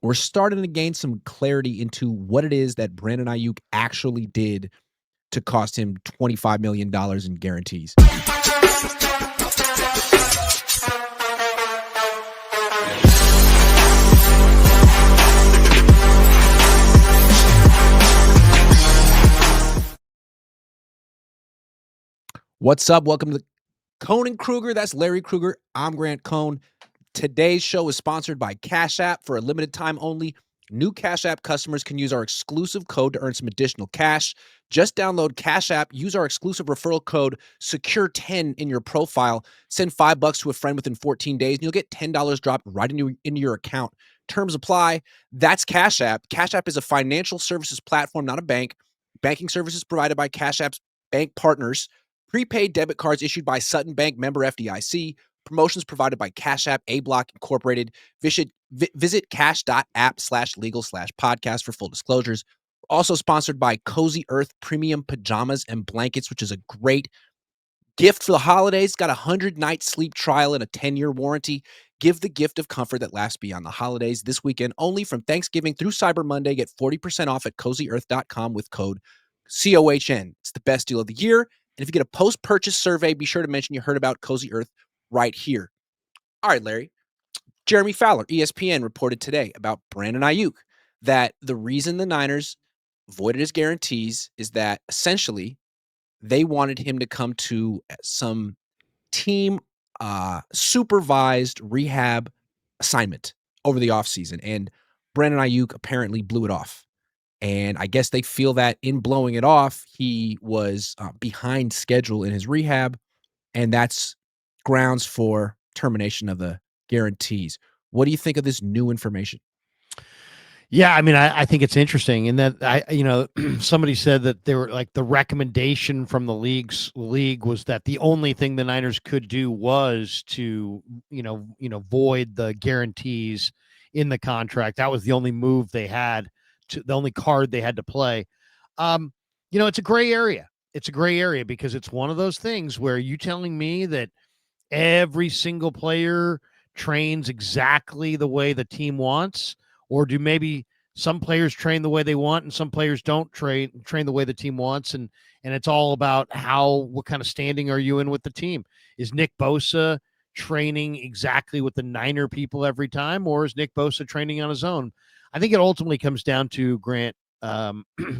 we're starting to gain some clarity into what it is that Brandon Aiyuk actually did to cost him $25 million in guarantees. What's up? Welcome to Cohn and Krueger. That's Larry Krueger. I'm Grant Cohn. Today's show is sponsored by Cash App. For a limited time only, new Cash App customers can use our exclusive code to earn some additional cash. Just download Cash App, use our exclusive referral code SECURE10 in your profile, send $5 to a friend within 14 days, and you'll get $10 dropped right into your account. Terms apply. That's Cash App. Cash App is a financial services platform, not a bank. Banking services provided by Cash App's bank partners. Prepaid debit cards issued by Sutton Bank, member FDIC. Promotions provided by Cash App, A-Block Incorporated. Visit cash.app/legal/podcast for full disclosures. Also sponsored by Cozy Earth Premium Pajamas and Blankets, which is a great gift for the holidays. Got a 100-night sleep trial and a 10-year warranty. Give the gift of comfort that lasts beyond the holidays. This weekend, only from Thanksgiving through Cyber Monday, get 40% off at CozyEarth.com with code COHN. It's the best deal of the year. And if you get a post-purchase survey, be sure to mention you heard about Cozy Earth right here. All right, Larry. Jeremy Fowler, ESPN, reported today about Brandon Aiyuk that the reason the Niners voided his guarantees is that essentially they wanted him to come to some team supervised rehab assignment over the offseason. And Brandon Aiyuk apparently blew it off. And I guess they feel that in blowing it off, he was behind schedule in his rehab, and that's grounds for termination of the guarantees. What do you think of this new information? Yeah, I mean, I think it's interesting, and that somebody said that they were like the recommendation from the league was that the only thing the Niners could do was to void the guarantees in the contract. That was the only move they had, the only card they had to play. It's a gray area. It's a gray area because it's one of those things where you telling me that every single player trains exactly the way the team wants, or do maybe some players train the way they want and some players don't train the way the team wants, and it's all about what kind of standing are you in with the team? Is Nick Bosa training exactly with the Niner people every time, or is Nick Bosa training on his own? I think it ultimately comes down to, Grant,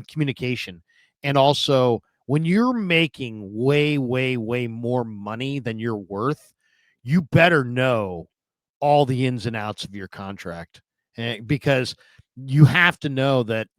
communication. And also, when you're making way, way, way more money than you're worth, you better know all the ins and outs of your contract, because you have to know that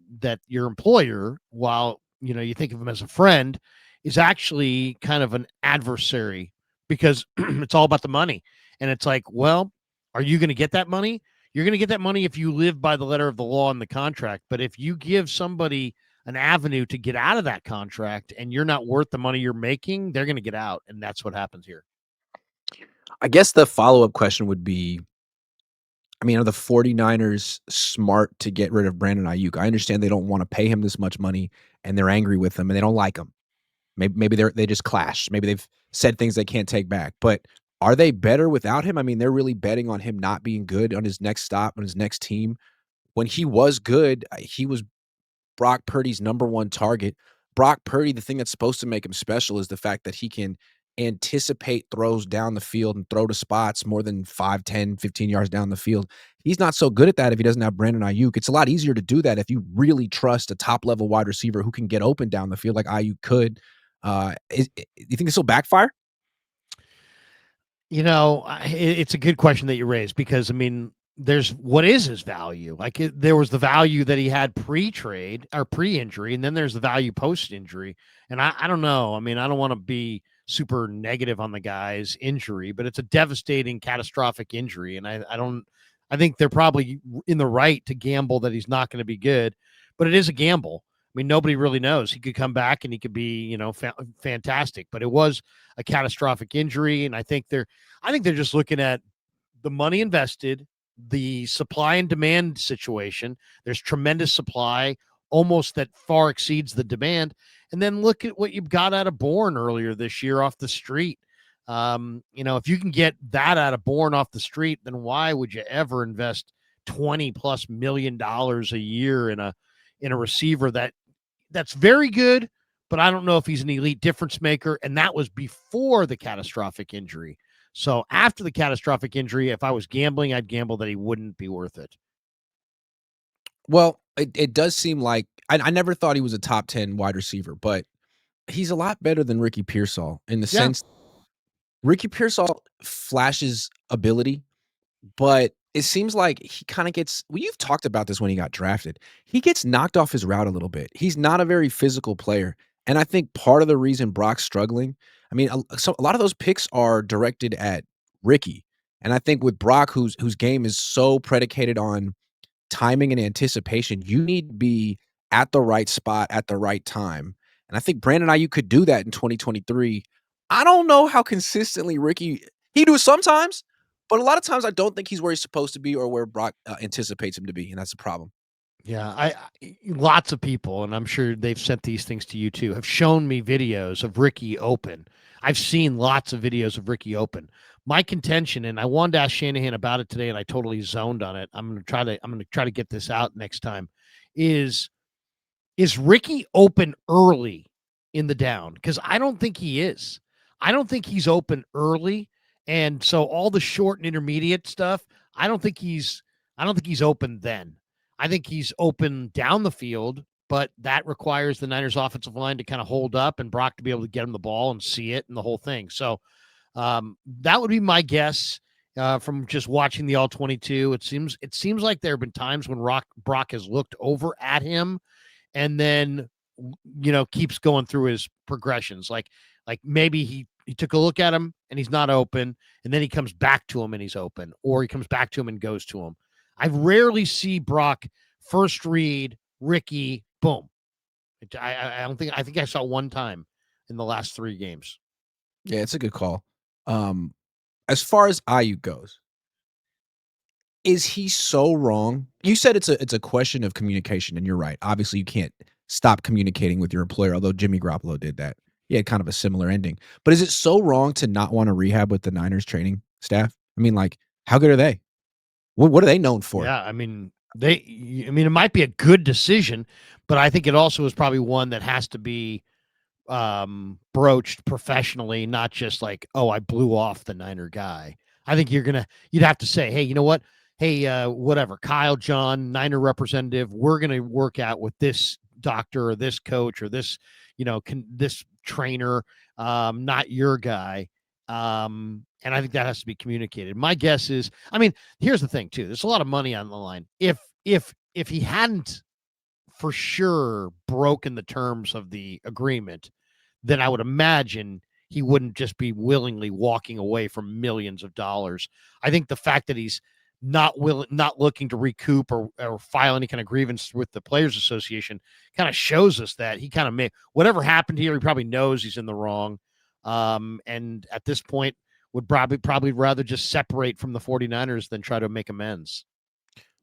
your employer, while you think of him as a friend, is actually kind of an adversary, because it's all about the money. And it's like, well, are you going to get that money? You're going to get that money if you live by the letter of the law in the contract. But if you give somebody an avenue to get out of that contract and you're not worth the money you're making, they're going to get out. And that's what happens here. I guess the follow-up question would be, are the 49ers smart to get rid of Brandon Aiyuk? I understand they don't want to pay him this much money and they're angry with him and they don't like him. Maybe they just clash. Maybe they've said things they can't take back. But are they better without him? They're really betting on him not being good on his next stop, on his next team. When he was good, he was Brock Purdy's number one target. Brock Purdy, the thing that's supposed to make him special is the fact that he can anticipate throws down the field and throw to spots more than 5, 10, 15 yards down the field. He's not so good at that if he doesn't have Brandon Aiyuk. It's a lot easier to do that if you really trust a top-level wide receiver who can get open down the field like Aiyuk could. You think this will backfire? It's a good question that you raised, because there's what is his value? There was the value that he had pre-trade or pre-injury, and then there's the value post-injury. And I don't know. I don't want to be super negative on the guy's injury, but it's a devastating, catastrophic injury. And I think they're probably in the right to gamble that he's not going to be good, but it is a gamble. Nobody really knows. He could come back and he could be, fantastic, but it was a catastrophic injury. And I think they're just looking at the money invested, the supply and demand situation. There's tremendous supply, almost that far exceeds the demand. And then look at what you've got out of Bourne earlier this year off the street. If you can get that out of Bourne off the street, then why would you ever invest $20+ million a year in a receiver that's very good, but I don't know if he's an elite difference maker. And that was before the catastrophic injury. So after the catastrophic injury, if I was gambling, I'd gamble that he wouldn't be worth it. Well, it does seem like I never thought he was a top 10 wide receiver, but he's a lot better than Ricky Pearsall in the Yeah. sense Ricky Pearsall flashes ability, but it seems like he kinda gets well, you've talked about this when he got drafted. He gets knocked off his route a little bit. He's not a very physical player, and I think part of the reason Brock's struggling I mean, a lot of those picks are directed at Ricky, and I think with Brock, whose game is so predicated on timing and anticipation, you need to be at the right spot at the right time. And I think Brandon Aiyuk could do that in 2023. I don't know how consistently Ricky he do it sometimes, but a lot of times I don't think he's where he's supposed to be or where Brock anticipates him to be, and that's a problem. Yeah, lots of people, and I'm sure they've sent these things to you too, have shown me videos of Ricky open. I've seen lots of videos of Ricky open. My contention, and I wanted to ask Shanahan about it today, and I totally zoned on it. I'm gonna try to get this out next time. Is Ricky open early in the down? Because I don't think he is. I don't think he's open early, and so all the short and intermediate stuff, I don't think he's open then. I think he's open down the field, but that requires the Niners offensive line to kind of hold up and Brock to be able to get him the ball and see it and the whole thing. So that would be my guess from just watching the all 22. It seems like there have been times when Brock has looked over at him and then keeps going through his progressions. Like maybe he took a look at him and he's not open, and then he comes back to him and he's open, or he comes back to him and goes to him. I rarely see Brock first read Ricky, boom. I don't think I think I saw one time in the last 3 games. Yeah, it's a good call. Um, as far as Ayuk goes, is he so wrong? You said it's a question of communication, and you're right. Obviously, you can't stop communicating with your employer, although Jimmy Garoppolo did that. He had kind of a similar ending. But is it so wrong to not want to rehab with the Niners training staff? I mean, like, how good are they? What are they known for? Yeah, I mean, it might be a good decision, but I think it also is probably one that has to be broached professionally, not just like, oh, I blew off the Niner guy. I think you'd have to say, hey, you know what? Hey, whatever, Kyle, John, Niner representative, we're gonna work out with this doctor or this coach or this, this trainer, not your guy. And I think that has to be communicated. My guess is, I mean, here's the thing too. There's a lot of money on the line. If he hadn't for sure broken the terms of the agreement, then I would imagine he wouldn't just be willingly walking away from millions of dollars. I think the fact that he's not looking to recoup or file any kind of grievance with the Players Association kind of shows us that he kind of may whatever happened here, he probably knows he's in the wrong. And at this point would probably rather just separate from the 49ers than try to make amends.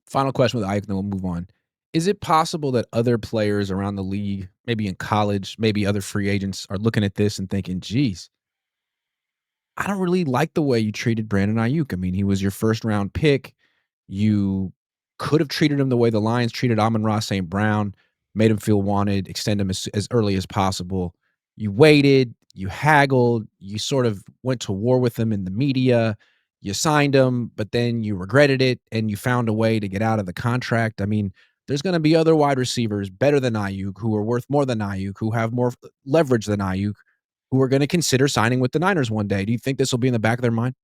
Final question with Ike, then we'll move on. Is it possible that other players around the league, maybe in college, maybe other free agents, are looking at this and thinking, geez, I don't really like the way you treated Brandon Aiyuk. I mean, he was your first round pick. You could have treated him the way the Lions treated Amon-Ra St. Brown, made him feel wanted, extend him as early as possible. You waited, you haggled, you sort of went to war with him in the media. You signed him, but then you regretted it and you found a way to get out of the contract. I mean, there's going to be other wide receivers better than Aiyuk who are worth more than Aiyuk, who have more leverage than Aiyuk, who are going to consider signing with the Niners one day. Do you think this will be in the back of their mind?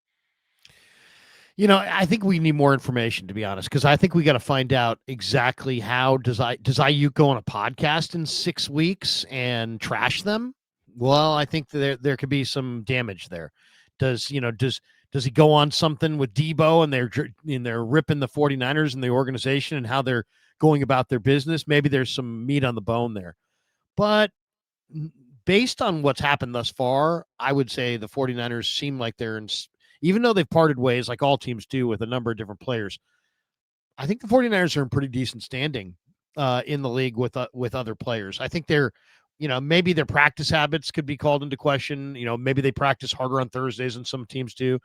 I think we need more information, to be honest, because I think we got to find out exactly how does Ayuk go on a podcast in 6 weeks and trash them? Well, I think there could be some damage there. Does he go on something with Debo and they're ripping the 49ers and the organization and how they're going about their business? Maybe there's some meat on the bone there. But based on what's happened thus far, I would say the 49ers seem like they're in, even though they've parted ways like all teams do with a number of different players. I think the 49ers are in pretty decent standing in the league with other players. I think they're, maybe their practice habits could be called into question. Maybe they practice harder on Thursdays than some teams do.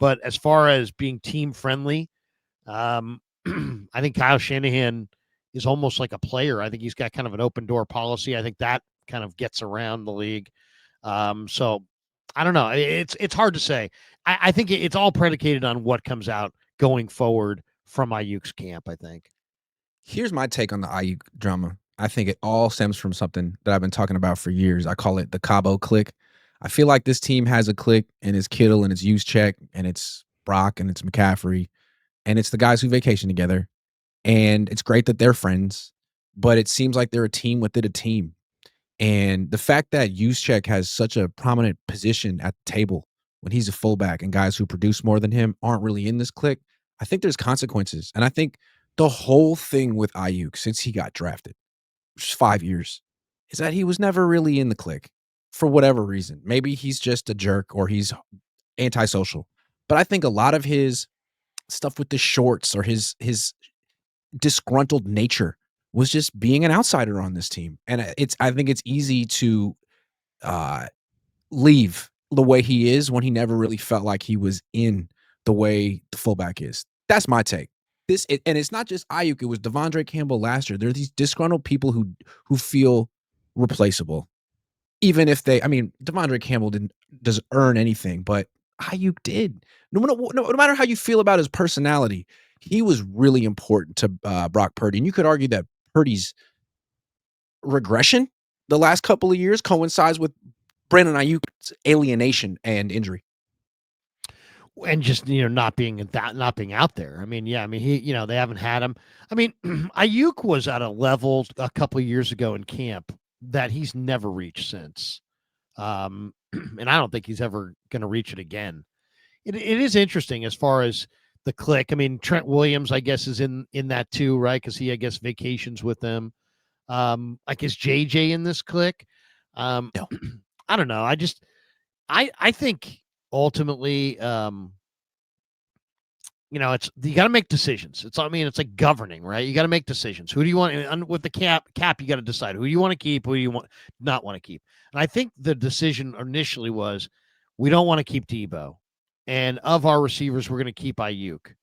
But as far as being team friendly, I think Kyle Shanahan is almost like a player. I think he's got kind of an open door policy. I think that kind of gets around the league. So I don't know. It's hard to say. I think it's all predicated on what comes out going forward from Ayuk's camp, I think. Here's my take on the Ayuk drama. I think it all stems from something that I've been talking about for years. I call it the Cabo click. I feel like this team has a click, and it's Kittle, and it's Juszczyk, and it's Brock, and it's McCaffrey, and it's the guys who vacation together. And it's great that they're friends, but it seems like they're a team within a team. And the fact that Juszczyk has such a prominent position at the table when he's a fullback and guys who produce more than him aren't really in this clique, I think there's consequences. And I think the whole thing with Ayuk since he got drafted, which is 5 years, is that he was never really in the clique for whatever reason. Maybe he's just a jerk or he's antisocial. But I think a lot of his stuff with the shorts or his disgruntled nature was just being an outsider on this team. And I think it's easy to uh, leave the way he is when he never really felt like he was in the way the fullback is. That's my take. And it's not just Ayuk. It was Devondre Campbell last year. There are these disgruntled people who feel replaceable, even if I mean, Devondre Campbell doesn't earn anything, but Ayuk did. No matter how you feel about his personality, he was really important to Brock Purdy. And you could argue that Purdy's regression the last couple of years coincides with Brandon Aiyuk's alienation and injury. And just not being out there. I mean, yeah, I mean they haven't had him. I mean, Ayuk was at a level a couple of years ago in camp that he's never reached since. And I don't think he's ever going to reach it again. It is interesting as far as the click. I mean, Trent Williams, I guess, is in that too, right? Because he, I guess, vacations with them. I guess JJ in this click. No. I don't know. I think ultimately, it's you got to make decisions. It's it's like governing, right? You got to make decisions. Who do you want? And with the cap? You got to decide who you want to keep, who you not want to keep. And I think the decision initially was we don't want to keep Debo, and of our receivers, we're going to keep Ayuk.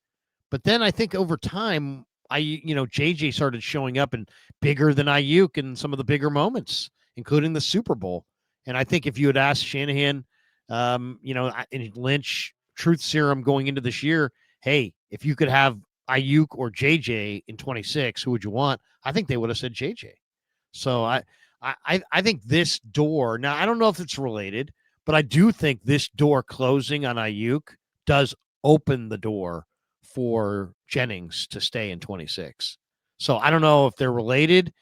But then I think over time, JJ started showing up and bigger than Ayuk in some of the bigger moments, including the Super Bowl. And I think if you had asked Shanahan, in Lynch truth serum going into this year, hey, if you could have Ayuk or JJ in 26, who would you want? I think they would have said JJ. So I think this door, now I don't know if it's related, but I do think this door closing on Ayuk does open the door for Jennings to stay in 26. So I don't know if they're related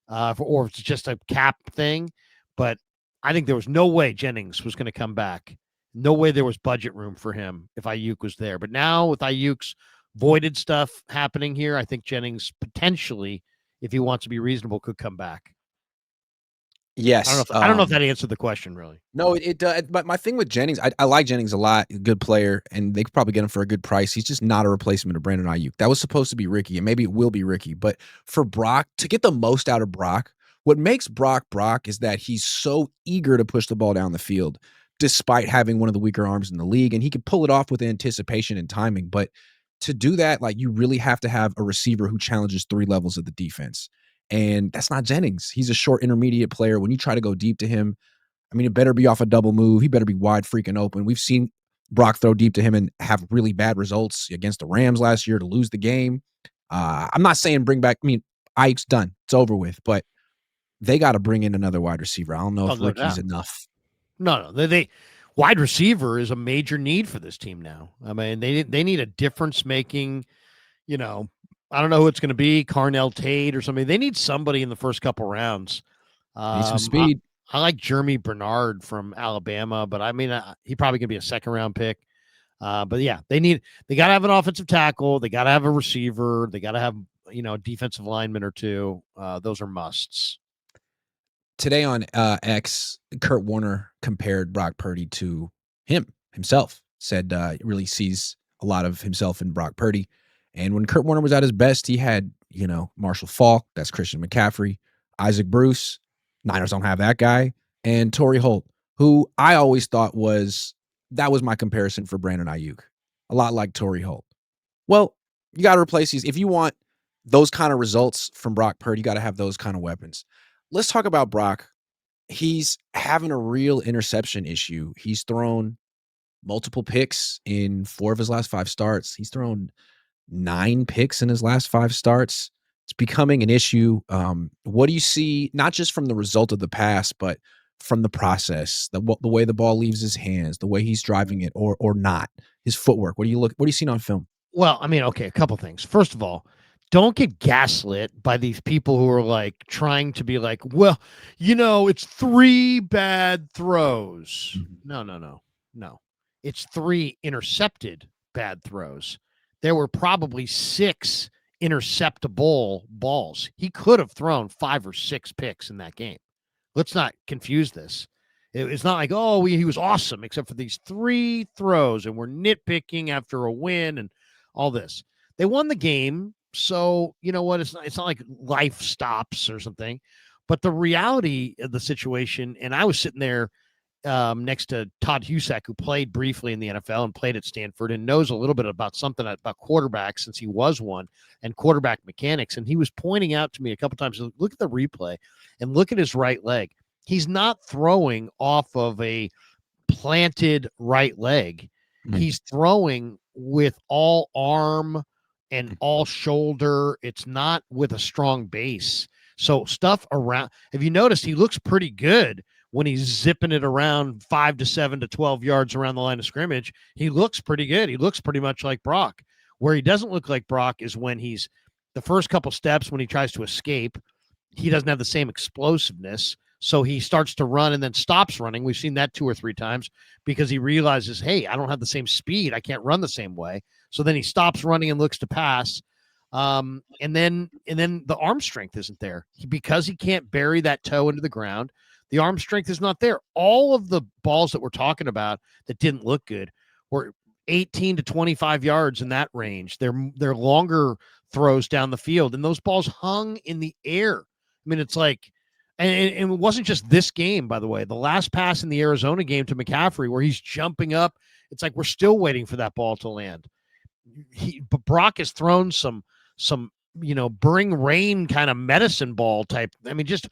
or if it's just a cap thing, but I think there was no way Jennings was going to come back. No way there was budget room for him if Ayuk was there. But now with Ayuk's voided stuff happening here, I think Jennings potentially, if he wants to be reasonable, could come back. Yes. I don't know if that answered the question really. No, it does. But my thing with Jennings, I like Jennings a lot. Good player, and they could probably get him for a good price. He's just not a replacement of Brandon Aiyuk. That was supposed to be Ricky, and maybe it will be Ricky. But for Brock, to get the most out of Brock, what makes Brock Brock is that he's so eager to push the ball down the field, despite having one of the weaker arms in the league, and he can pull it off with anticipation and timing. But to do that, like you really have to have a receiver who challenges 3 levels of the defense. And that's not Jennings. He's a short intermediate player. When you try to go deep to him, I mean, it better be off a double move. He better be wide freaking open. We've seen Brock throw deep to him and have really bad results against the Rams last year to lose the game. I'm not saying bring back. I mean, Ike's done. It's over with. But they got to bring in another wide receiver. I don't know if Ricky's enough. No. They wide receiver is a major need for this team now. I mean, they need a difference making. I don't know who it's going to be, Carnell Tate or somebody. They need somebody in the first couple rounds. Need some speed. I like Jeremy Bernard from Alabama, but I mean, he probably could be a second round pick. But yeah, they got to have an offensive tackle. They got to have a receiver. They got to have, a defensive lineman or two. Those are musts. Today on X, Kurt Warner compared Brock Purdy to himself, said really sees a lot of himself in Brock Purdy. And when Kurt Warner was at his best, he had, Marshall Faulk, that's Christian McCaffrey, Isaac Bruce, Niners don't have that guy, and Torrey Holt, who I always thought that was my comparison for Brandon Aiyuk, a lot like Torrey Holt. Well, You got to replace these. If you want those kind of results from Brock Purdy, you got to have those kind of weapons. Let's talk about Brock. He's having a real interception issue. He's thrown multiple picks in 4 of his last 5 starts. He's thrown 9 picks in his last 5 starts. It's becoming an issue. What do you see, not just from the result of the pass, but from the process, the way the ball leaves his hands, the way he's driving it or not, his footwork? What are you seeing on film? Well, I mean, okay, a couple things. First of all, don't get gaslit by these people who are like trying to be like, well, it's 3 bad throws. Mhm. No, no, no, no. It's 3 intercepted bad throws. There were probably 6 interceptable balls. He could have thrown 5 or 6 picks in that game. Let's not confuse this. It's not like, oh, he was awesome, except for these 3 throws, and we're nitpicking after a win and all this. They won the game, so you know what? It's not like life stops or something. But the reality of the situation, and I was sitting there next to Todd Husak, who played briefly in the NFL and played at Stanford and knows a little bit about something about quarterbacks since he was one and quarterback mechanics. And he was pointing out to me a couple times, look at the replay and look at his right leg. He's not throwing off of a planted right leg. Mhm. He's throwing with all arm and all shoulder. It's not with a strong base. So stuff around. Have you noticed he looks pretty good when he's zipping it around 5 to 7 to 12 yards around the line of scrimmage? He looks pretty good. He looks pretty much like Brock. Where he doesn't look like Brock is when he's the first couple steps when he tries to escape. He doesn't have the same explosiveness. So he starts to run and then stops running. We've seen that 2 or 3 times because he realizes, hey, I don't have the same speed. I can't run the same way. So then he stops running and looks to pass. And then the arm strength isn't there because he can't bury that toe into the ground. The arm strength is not there. All of the balls that we're talking about that didn't look good were 18 to 25 yards in that range. They're longer throws down the field, and those balls hung in the air. I mean, it's like, and it wasn't just this game, by the way. The last pass in the Arizona game to McCaffrey, where he's jumping up, it's like we're still waiting for that ball to land. But Brock has thrown some bring rain kind of medicine ball type. I mean, just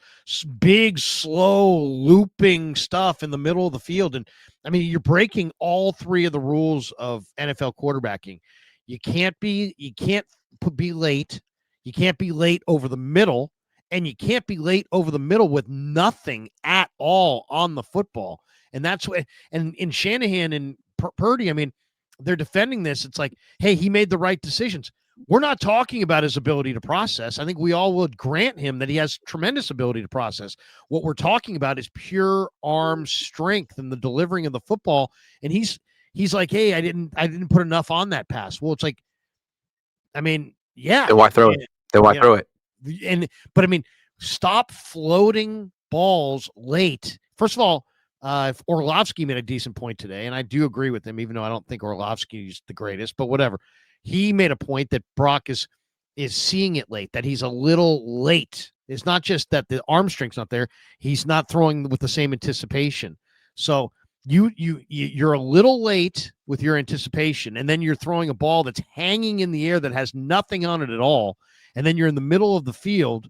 big, slow, looping stuff in the middle of the field. And I mean, you're breaking all 3 of the rules of NFL quarterbacking. You can't be late. You can't be late over the middle, and you can't be late over the middle with nothing at all on the football. And that's what. And in Shanahan and Purdy, I mean, they're defending this. It's like, hey, he made the right decisions. We're not talking about his ability to process. I think we all would grant him that he has tremendous ability to process. What we're talking about is pure arm strength and the delivering of the football. And he's like, hey, I didn't put enough on that pass. Well, it's like, I mean, yeah. Then why throw it? Throw it? But I mean, stop floating balls late. First of all, if Orlovsky made a decent point today, and I do agree with him, even though I don't think Orlovsky's the greatest, but whatever. He made a point that Brock is seeing it late, that he's a little late. It's not just that the arm strength's not there; he's not throwing with the same anticipation. So you're a little late with your anticipation, and then you're throwing a ball that's hanging in the air that has nothing on it at all, and then you're in the middle of the field.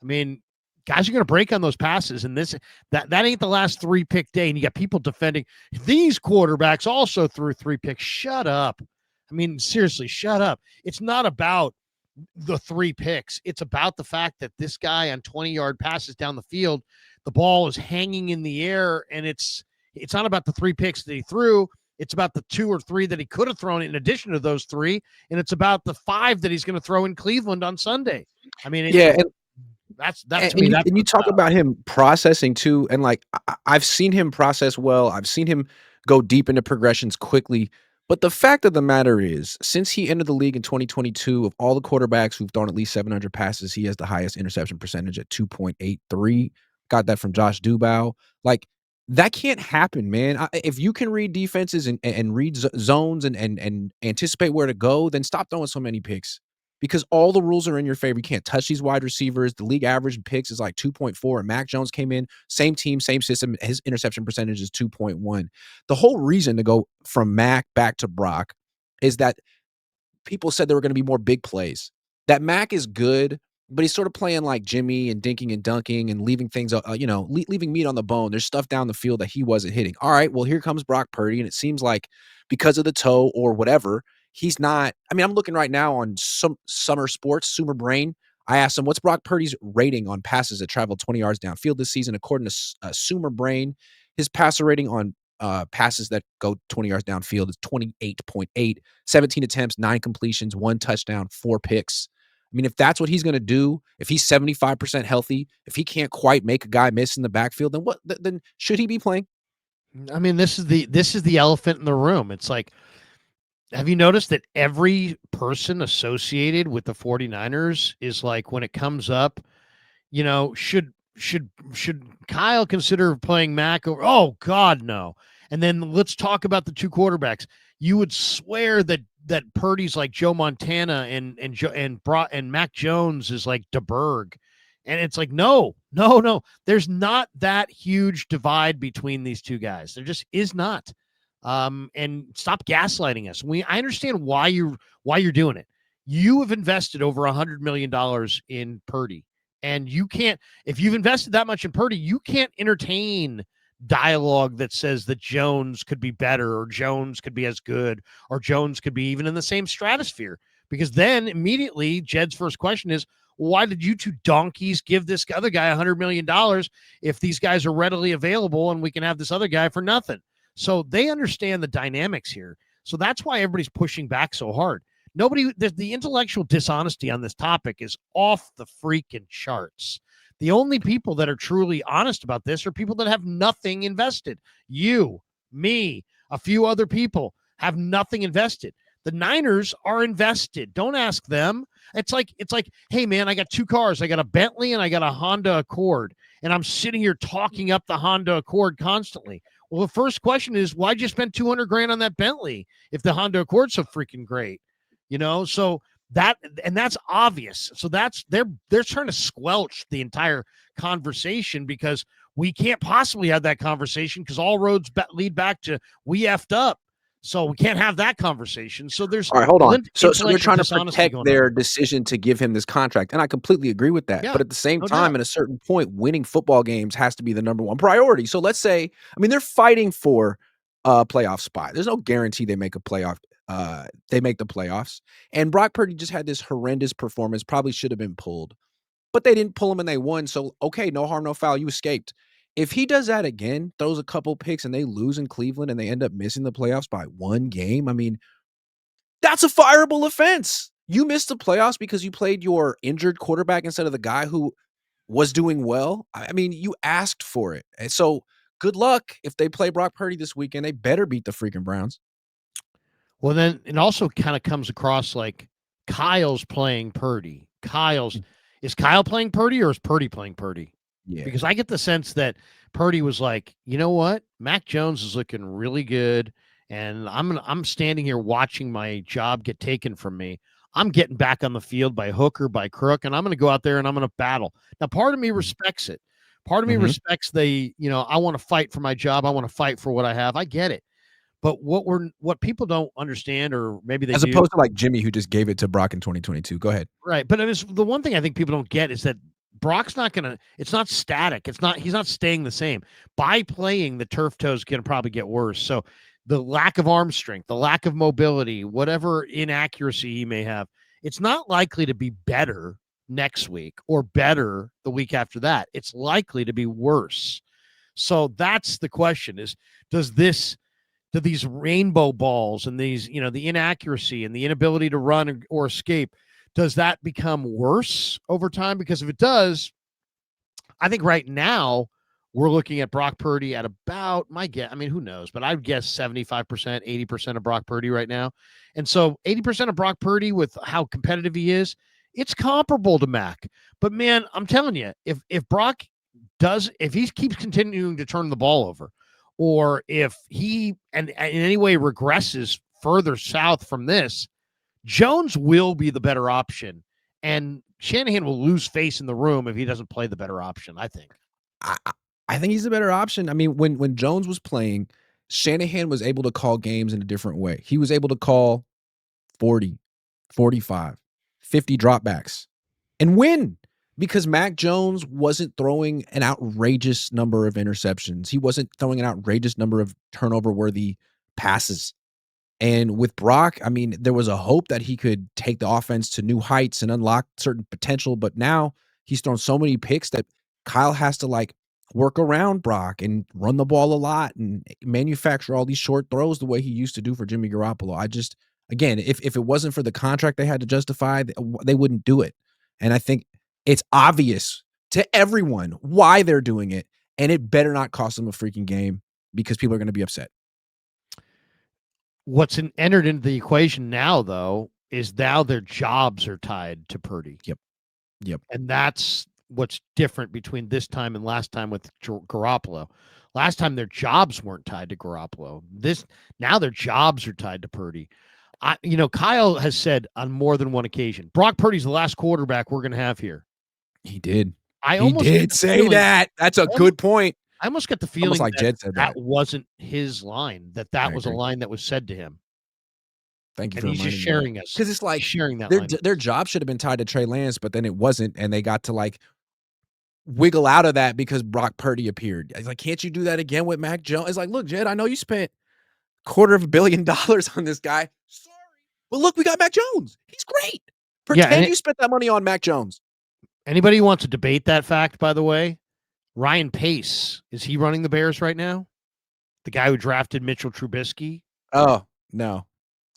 I mean, guys are going to break on those passes, and that ain't the last 3 pick day. And you got people defending these quarterbacks also threw 3 picks. Shut up. I mean, seriously, shut up. It's not about the 3 picks. It's about the fact that this guy on 20-yard passes down the field, the ball is hanging in the air, and it's not about the 3 picks that he threw. It's about the 2 or 3 that he could have thrown in addition to those 3, and it's about the 5 that he's going to throw in Cleveland on Sunday. I mean, that's to me. And you talk about him processing too, and like I've seen him process well. I've seen him go deep into progressions quickly. But the fact of the matter is, since he entered the league in 2022, of all the quarterbacks who've thrown at least 700 passes, he has the highest interception percentage at 2.83. Got that from Josh Dubow. Like, that can't happen, man. If you can read defenses and read zones and anticipate where to go, then stop throwing so many picks. Because all the rules are in your favor. You can't touch these wide receivers. The league average in picks is like 2.4. And Mac Jones came in, same team, same system. His interception percentage is 2.1. The whole reason to go from Mac back to Brock is that people said there were gonna be more big plays. That Mac is good, but he's sort of playing like Jimmy and dinking and dunking and leaving things, leaving meat on the bone. There's stuff down the field that he wasn't hitting. All right, well, here comes Brock Purdy, and it seems like because of the toe or whatever, he's not. I mean, I'm looking right now on some Summer Sports, Sumer Brain. I asked him, what's Brock Purdy's rating on passes that travel 20 yards downfield this season? According to Sumer Brain, his passer rating on passes that go 20 yards downfield is 28.8, 17 attempts, 9 completions, 1 touchdown, 4 picks. I mean, if that's what he's going to do, if he's 75% healthy, if he can't quite make a guy miss in the backfield, then what? Then should he be playing? I mean, this is the elephant in the room. It's like, have you noticed that every person associated with the 49ers is like, when it comes up, should Kyle consider playing Mac over? Oh God, no. And then let's talk about the two quarterbacks. You would swear that Purdy's like Joe Montana and Mac Jones is like DeBerg. And it's like, no. There's not that huge divide between these two guys. There just is not. And stop gaslighting us. I understand why you're doing it. You have invested over $100 million in Purdy. And you can't, if you've invested that much in Purdy, you can't entertain dialogue that says that Jones could be better or Jones could be as good or Jones could be even in the same stratosphere. Because then immediately Jed's first question is, why did you two donkeys give this other guy $100 million if these guys are readily available and we can have this other guy for nothing? So they understand the dynamics here. So that's why everybody's pushing back so hard. The intellectual dishonesty on this topic is off the freaking charts. The only people that are truly honest about this are people that have nothing invested. You, me, a few other people have nothing invested. The Niners are invested. Don't ask them. It's like, hey man, I got 2 cars. I got a Bentley and I got a Honda Accord. And I'm sitting here talking up the Honda Accord constantly. Well, the first question is, why'd you spend $200,000 on that Bentley if the Honda Accord's so freaking great? So that's obvious. So they're trying to squelch the entire conversation because we can't possibly have that conversation because all roads lead back to we effed up. So we can't have that conversation. So there's all right, hold on. So they're trying to protect their decision to give him this contract, and I completely agree with that. Yeah, but at the same time, at a certain point, winning football games has to be the number one priority. So let's say, I mean, they're fighting for a playoff spot. There's no guarantee they make a playoff. They make the playoffs. And Brock Purdy just had this horrendous performance. Probably should have been pulled, but they didn't pull him and they won. So okay, no harm, no foul. You escaped. If he does that again, throws a couple picks and they lose in Cleveland and they end up missing the playoffs by 1 game, I mean, that's a fireable offense. You missed the playoffs because you played your injured quarterback instead of the guy who was doing well. I mean, you asked for it. And so good luck if they play Brock Purdy this weekend. They better beat the freaking Browns. Well, then it also kind of comes across like Kyle's playing Purdy. Is Kyle playing Purdy or is Purdy playing Purdy? Yeah. Because I get the sense that Purdy was like, you know what? Mac Jones is looking really good. And I'm standing here watching my job get taken from me. I'm getting back on the field by hook or by crook, and I'm going to go out there and I'm going to battle. Now, part of me respects it. Part of me respects I want to fight for my job. I want to fight for what I have. I get it. But what people don't understand, or maybe they as opposed to like Jimmy, who just gave it to Brock in 2022. Go ahead. Right. But the one thing I think people don't get is that Brock's not going to, it's not static. He's not staying the same. By playing, the turf toe is going to probably get worse. So the lack of arm strength, the lack of mobility, whatever inaccuracy he may have, it's not likely to be better next week or better the week after that. It's likely to be worse. So that's the question is, do these rainbow balls and these, the inaccuracy and the inability to run or escape, does that become worse over time? Because if it does, I think right now we're looking at Brock Purdy at about, my guess, I mean, who knows, but I would guess 75%, 80% of Brock Purdy right now. And so 80% of Brock Purdy with how competitive he is, it's comparable to Mac. But man, I'm telling you, if he keeps continuing to turn the ball over, or if he and in any way regresses further south from this, Jones will be the better option, and Shanahan will lose face in the room if he doesn't play the better option, I think. I think he's the better option. I mean, when Jones was playing, Shanahan was able to call games in a different way. He was able to call 40, 45, 50 dropbacks, and win. Because Mac Jones wasn't throwing an outrageous number of interceptions. He wasn't throwing an outrageous number of turnover-worthy passes. And with Brock, I mean, there was a hope that he could take the offense to new heights and unlock certain potential, but now he's thrown so many picks that Kyle has to, like, work around Brock and run the ball a lot and manufacture all these short throws the way he used to do for Jimmy Garoppolo. Again, if it wasn't for the contract they had to justify, they wouldn't do it. And I think it's obvious to everyone why they're doing it, and it better not cost them a freaking game because people are going to be upset. What's entered into the equation now, though, is now their jobs are tied to Purdy. Yep. And that's what's different between this time and last time with Garoppolo. Last time their jobs weren't tied to Garoppolo. Now their jobs are tied to Purdy. Kyle has said on more than one occasion, Brock Purdy's the last quarterback we're going to have here. He did. He did say that. That's a good point. I almost got the feeling like Jed said that wasn't his line, that was a line that was said to him. Thank you and for he's just reminding sharing me. us. Because it's like sharing that their job should have been tied to Trey Lance, but then it wasn't, and they got to like wiggle out of that because Brock Purdy appeared. It's like, can't you do that again with Mac Jones? It's like, look, Jed, I know you spent $250 million on this guy. Sorry. But look, we got Mac Jones. He's great. Pretend you spent that money on Mac Jones. Anybody who wants to debate that fact, by the way, Ryan Pace, is he running the Bears right now? The guy who drafted Mitchell Trubisky? Oh, no.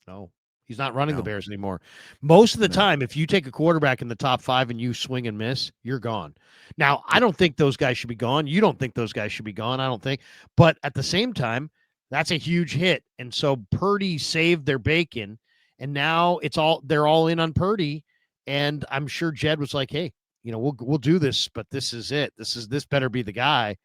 No, he's not running the Bears anymore. Most of the time, if you take a quarterback in the top 5 and you swing and miss, you're gone. Now, I don't think those guys should be gone. You don't think those guys should be gone, I don't think. But at the same time, that's a huge hit. And so Purdy saved their bacon, and now they're all in on Purdy. And I'm sure Jed was like, hey, we'll do this, but this is it. This better be the guy.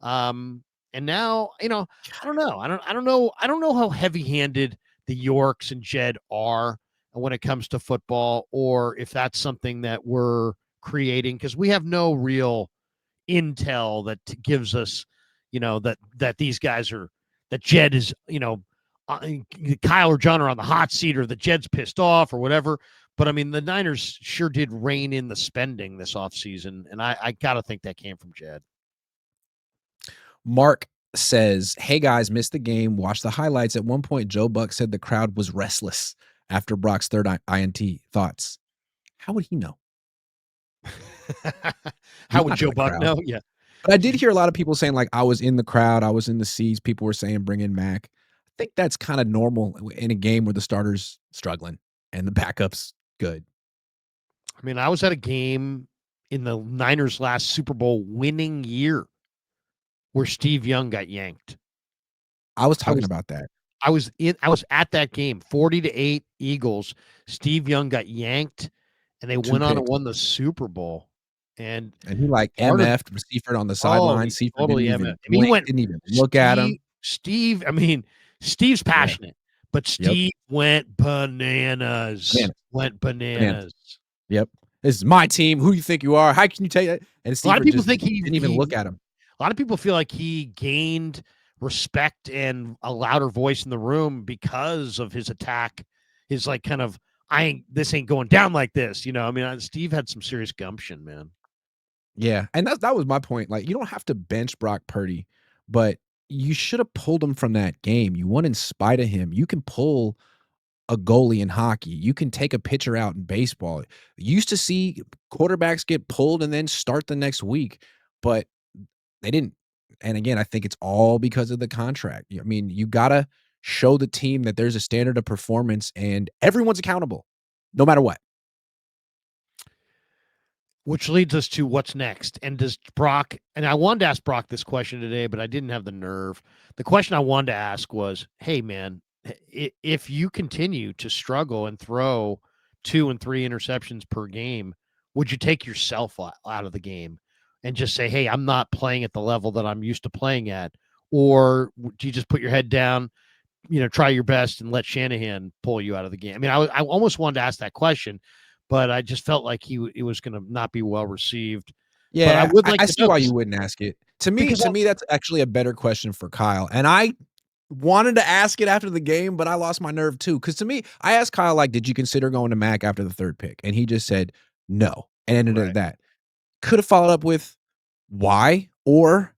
And now, I don't know. I don't know how heavy-handed the Yorks and Jed are when it comes to football, or if that's something that we're creating, because we have no real intel that gives us, that these guys are, that Jed is, Kyle or John are on the hot seat, or that Jed's pissed off or whatever. But I mean, the Niners sure did rein in the spending this offseason, and I got to think that came from Jed. Mark says, hey guys, missed the game, watched the highlights. At one point, Joe Buck said the crowd was restless after Brock's third INT. Thoughts? How would he know? How would Joe Buck know? Yeah. But I did hear a lot of people saying, like, I was in the crowd, I was in the seats. People were saying, bring in Mac. I think that's kind of normal in a game where the starter's struggling and the backup's good. I mean, I was at a game in the Niners' last Super Bowl winning year where Steve Young got yanked. I was talking about that. I was at that game, 40-8 Eagles. Steve Young got yanked, and they went on and won the Super Bowl. And he like MF'd Seifert on the sideline. Seifert totally didn't even look at him. Steve, I mean, Steve's passionate, but Steve went bananas. Went bananas. Yep. This is my team. Who do you think you are? How can you take that? And a lot of people think he didn't even look at him. A lot of people feel like he gained respect and a louder voice in the room because of his attack. His like kind of, this ain't going down like this. I mean, Steve had some serious gumption, man. Yeah. And that was my point. Like, you don't have to bench Brock Purdy, but you should have pulled him from that game. You won in spite of him. You can pull a goalie in hockey. You can take a pitcher out in baseball. You used to see quarterbacks get pulled and then start the next week, but they didn't. And again, I think it's all because of the contract. I mean, you got to show the team that there's a standard of performance and everyone's accountable, no matter what. Which leads us to what's next. And does Brock, and I wanted to ask Brock this question today, but I didn't have the nerve. The question I wanted to ask was, hey, man, if you continue to struggle and throw 2 and 3 interceptions per game, would you take yourself out of the game and just say, hey, I'm not playing at the level that I'm used to playing at? Or do you just put your head down, try your best and let Shanahan pull you out of the game? I mean, I almost wanted to ask that question, but I just felt like it was going to not be well received. Yeah, but I would like I see why you wouldn't ask it. To me, that's actually a better question for Kyle. And I wanted to ask it after the game, but I lost my nerve too. Because to me, I asked Kyle, like, did you consider going to Mac after the third pick? And he just said no, and ended at Right. that. Could have followed up with why or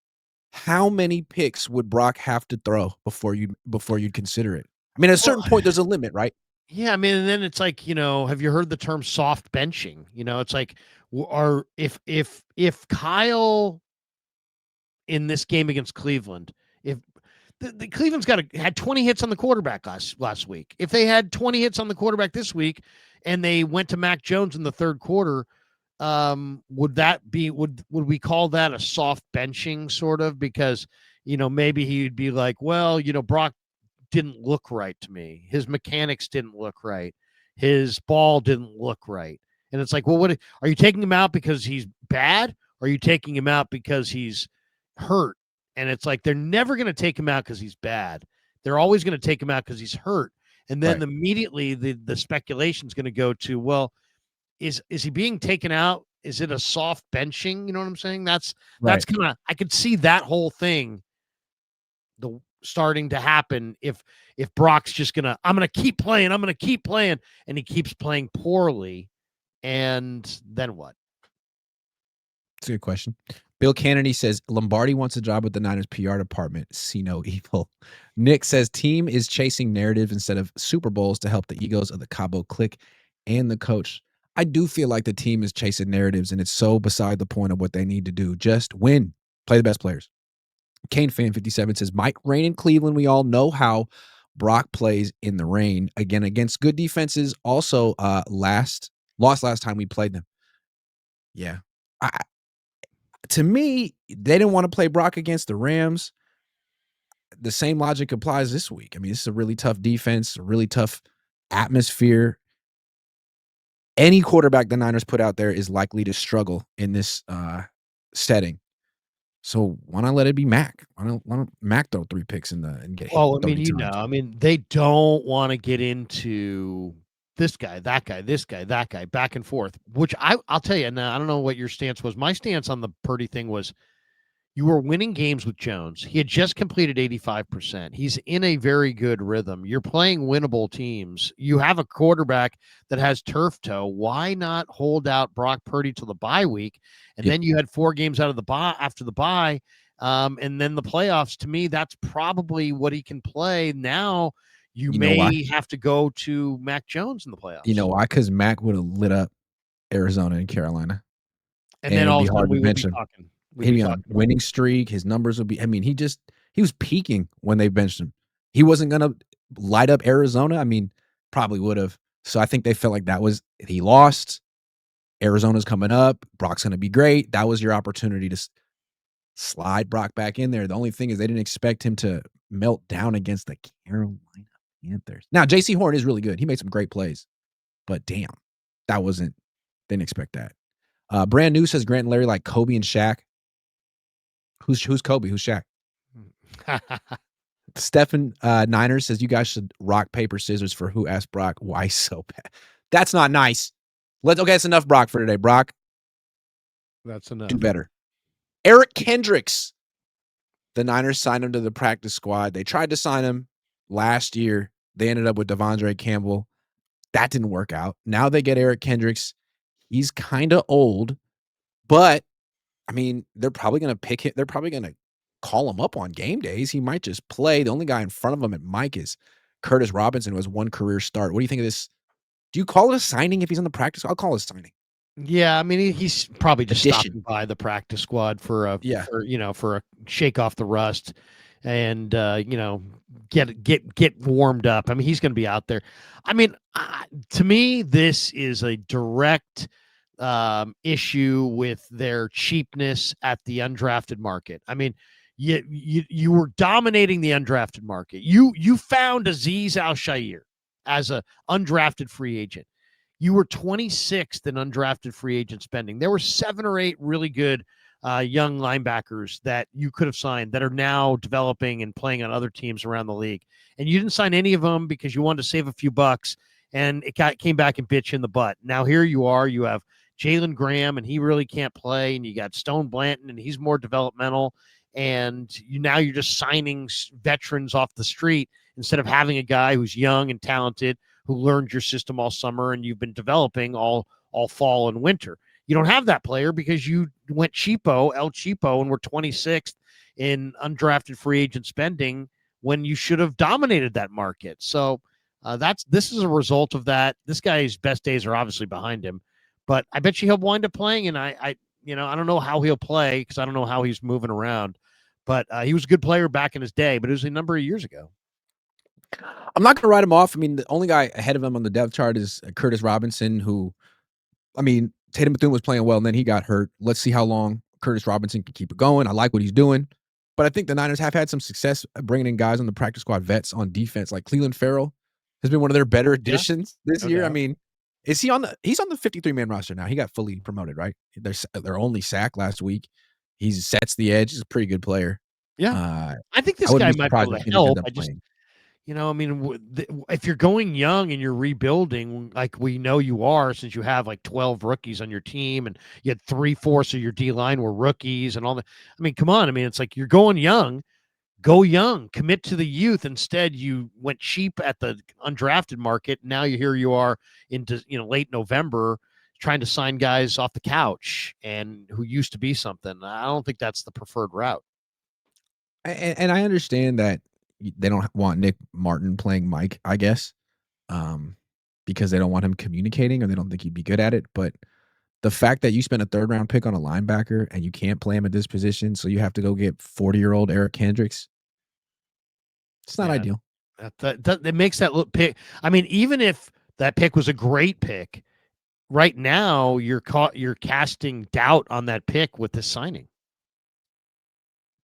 how many picks would Brock have to throw before you'd consider it? I mean, at a certain point, there's a limit, right? Yeah, I mean, and then it's like, have you heard the term soft benching? It's like, or if Kyle in this game against Cleveland, if the Cleveland's had 20 hits on the quarterback last week, if they had 20 hits on the quarterback this week, and they went to Mac Jones in the third quarter, would we call that a soft benching sort of? Because maybe he'd be like, well, Brock didn't look right to me. His mechanics didn't look right. His ball didn't look right. And it's like, well, what are you taking him out because he's bad? Or are you taking him out because he's hurt? And it's like, they're never going to take him out because he's bad. They're always going to take him out because he's hurt. And then immediately the speculation is going to go to, well, is he being taken out? Is it a soft benching? You know what I'm saying? That's kind of, I could see that whole thing starting to happen if Brock's just I'm gonna keep playing, and he keeps playing poorly, and then what? That's a good question. Bill Kennedy says Lombardi wants a job with the Niners PR department. See no evil. Nick says team is chasing narrative instead of Super Bowls to help the egos of the Cabo clique and the coach. I do feel like the team is chasing narratives, and it's so beside the point of what they need to do. Just win, play the best players. Kane Fan 57 says Mike rain in Cleveland. We all know how Brock plays in the rain. Again, against good defenses. Also, lost last time we played them. Yeah. To me, they didn't want to play Brock against the Rams. The same logic applies this week. I mean, this is a really tough defense, a really tough atmosphere. Any quarterback the Niners put out there is likely to struggle in this setting. So why not let it be Mac? Why don't Mac throw 3 picks and get hit? Well, I 30 mean, times? they don't want to get into this guy, that guy, this guy, that guy, back and forth, which I'll tell you, now I don't know what your stance was. My stance on the Purdy thing was you were winning games with Jones. He had just completed 85%. He's in a very good rhythm. You're playing winnable teams. You have a quarterback that has turf toe. Why not hold out Brock Purdy till the bye week? And then you had 4 games out of the bye after the bye. And then the playoffs, to me, that's probably what he can play. Now you may have to go to Mac Jones in the playoffs. You know why? Because Mac would have lit up Arizona and Carolina. And then all of a sudden we would be talking. He'd be on a winning streak. His numbers would be, I mean, he was peaking when they benched him. He wasn't going to light up Arizona. I mean, probably would have. So I think they felt like he lost. Arizona's coming up. Brock's going to be great. That was your opportunity to slide Brock back in there. The only thing is they didn't expect him to melt down against the Carolina Panthers. Now, J.C. Horn is really good. He made some great plays. But damn, didn't expect that. Brand New says Grant and Larry like Kobe and Shaq. Who's Kobe? Who's Shaq? Stephen Niners says you guys should rock, paper, scissors for who asked Brock why so bad. That's not nice. It's enough Brock for today. Brock, that's enough. Do better. Eric Kendricks. The Niners signed him to the practice squad. They tried to sign him last year. They ended up with Devondre Campbell. That didn't work out. Now they get Eric Kendricks. He's kind of old, but I mean, they're probably going to pick it. They're probably going to call him up on game days. He might just play. The only guy in front of him at Mike is Curtis Robinson, who has 1 career start. What do you think of this? Do you call it a signing if he's on the practice? I'll call it a signing. Yeah, I mean, he's probably just stopping by the practice squad for a shake off the rust and get warmed up. I mean, he's going to be out there. I mean, to me, this is a direct issue with their cheapness at the undrafted market. I mean, you were dominating the undrafted market. You found Azeez Al-Shaair as a undrafted free agent. You were 26th in undrafted free agent spending. There were 7 or 8 really good young linebackers that you could have signed that are now developing and playing on other teams around the league. And you didn't sign any of them because you wanted to save a few bucks, and it came back and bit you in the butt. Now here you are. You have Jalen Graham, and he really can't play, and you got Stone Blanton, and he's more developmental. and you're just signing veterans off the street instead of having a guy who's young and talented who learned your system all summer and you've been developing all fall and winter. You don't have that player because you went El Cheapo, and were 26th in undrafted free agent spending when you should have dominated that market. So this is a result of that. This guy's best days are obviously behind him, but I bet you he'll wind up playing. And I don't know how he'll play because I don't know how he's moving around, but he was a good player back in his day, but it was a number of years ago. I'm not going to write him off. I mean, the only guy ahead of him on the depth chart is Curtis Robinson, who, I mean, Tatum Bethune was playing well, and then he got hurt. Let's see how long Curtis Robinson can keep it going. I like what he's doing. But I think the Niners have had some success bringing in guys on the practice squad, vets on defense. Like Cleveland Farrell has been one of their better additions this year. Doubt. I mean, he's on the 53-man roster now. He got fully promoted, right? Their only sack last week. He sets the edge. He's a pretty good player. Yeah. I think this guy might be able to help. If you're going young and you're rebuilding, like we know you are, since you have like 12 rookies on your team and you had 3/4 of your D-line were rookies and all that. I mean, come on. I mean, it's like you're going young, go young, commit to the youth. Instead, you went cheap at the undrafted market. Now you are into, late November trying to sign guys off the couch and who used to be something. I don't think that's the preferred route. And I understand that they don't want Nick Martin playing Mike, I guess, because they don't want him communicating or they don't think he'd be good at it. But the fact that you spent a 3rd-round pick on a linebacker and you can't play him at this position, so you have to go get 40-year-old Eric Kendricks, it's not ideal. That makes that look pick. I mean, even if that pick was a great pick, right now you're casting doubt on that pick with this signing.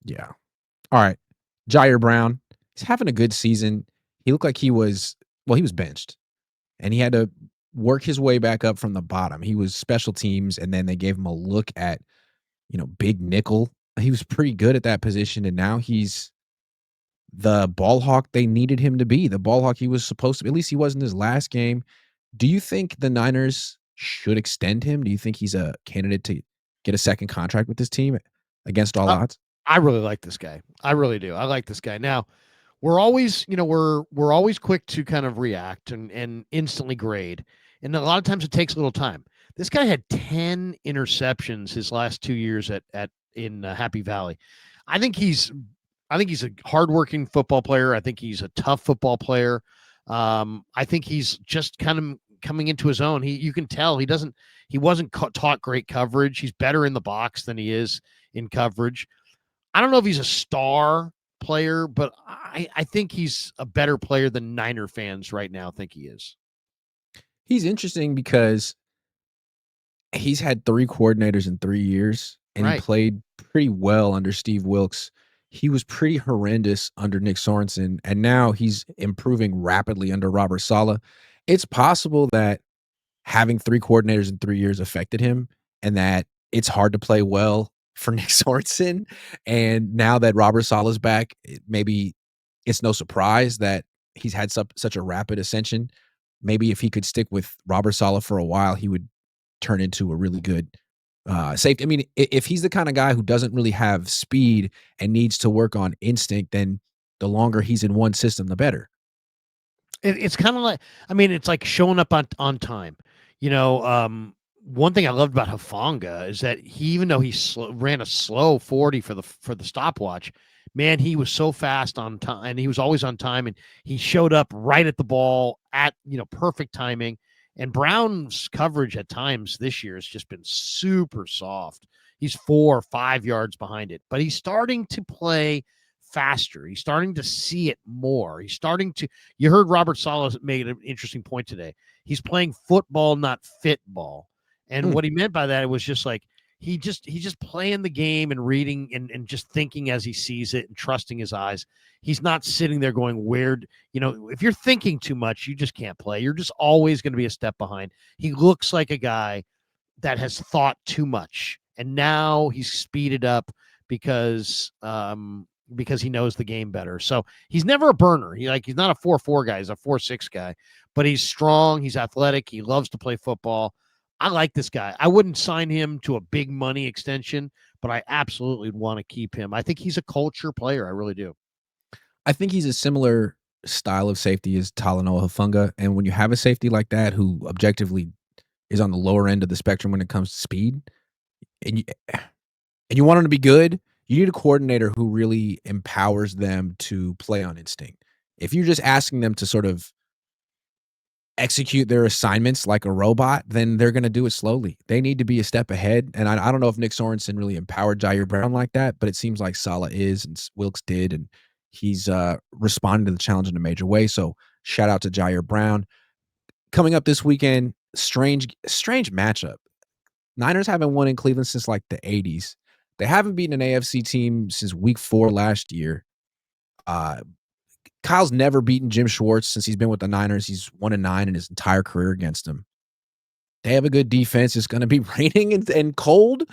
Yeah. All right. Ji'Ayir Brown. He's having a good season. He looked like he was benched, and he had to work his way back up from the bottom. He was special teams, and then they gave him a look at, big nickel. He was pretty good at that position, and now he's the ball hawk they needed him to be, the ball hawk he was supposed to be. At least he was in his last game. Do you think the Niners should extend him? Do you think he's a candidate to get a second contract with this team against all odds? I really like this guy. I really do. I like this guy. Now, we're always, we're always quick to kind of react and instantly grade. And a lot of times it takes a little time. This guy had 10 interceptions his last 2 years in Happy Valley. I think he's a hardworking football player. I think he's a tough football player. I think he's just kind of coming into his own. You can tell he wasn't taught great coverage. He's better in the box than he is in coverage. I don't know if he's a star player, but I think he's a better player than Niner fans right now think he is. He's interesting because he's had 3 coordinators in 3 years, and he played pretty well under Steve Wilks. He was pretty horrendous under Nick Sorensen, and now he's improving rapidly under Robert Saleh. It's possible that having 3 coordinators in 3 years affected him, and that it's hard to play well for Nick Sorensen. And now that Robert Saleh's back, maybe it's no surprise that he's had such a rapid ascension. Maybe if he could stick with Robert Saleh for a while, he would turn into a really good safety. I mean, if he's the kind of guy who doesn't really have speed and needs to work on instinct, then the longer he's in one system, the better. It's kind of like, I mean, it's like showing up on time. One thing I loved about Hufanga is that even though he ran a slow 40 for the stopwatch, man, he was so fast on time, and he was always on time, and he showed up right at the ball at perfect timing. And Brown's coverage at times this year has just been super soft. He's 4 or 5 yards behind it, but he's starting to play faster. He's starting to see it more. You heard Robert Saleh made an interesting point today. He's playing football, not fitball. And what he meant by that, it was just like, he's just playing the game and reading and just thinking as he sees it and trusting his eyes. He's not sitting there going, if you're thinking too much, you just can't play. You're just always going to be a step behind. He looks like a guy that has thought too much, and now he's speeded up because he knows the game better. So he's never a burner. He's not a 4-4 guy. He's a 4-6 guy, but he's strong. He's athletic. He loves to play football. I like this guy. I wouldn't sign him to a big money extension, but I absolutely want to keep him. I think he's a culture player. I really do. I think he's a similar style of safety as Talanoa Hufanga, and when you have a safety like that who objectively is on the lower end of the spectrum when it comes to speed, and you want him to be good, you need a coordinator who really empowers them to play on instinct. If you're just asking them to sort of execute their assignments like a robot, then they're going to do it slowly. They need to be a step ahead. And I don't know if Nick Sorensen really empowered Ji'Ayir Brown like that, but it seems like Saleh is and Wilkes did. And he's responding to the challenge in a major way. So shout out to Ji'Ayir Brown. Coming up this weekend, strange matchup. Niners haven't won in Cleveland since like the 80s. They haven't beaten an AFC team since week 4 last year. Kyle's never beaten Jim Schwartz since he's been with the Niners. He's 1-9 in his entire career against them. They have a good defense. It's going to be raining and cold.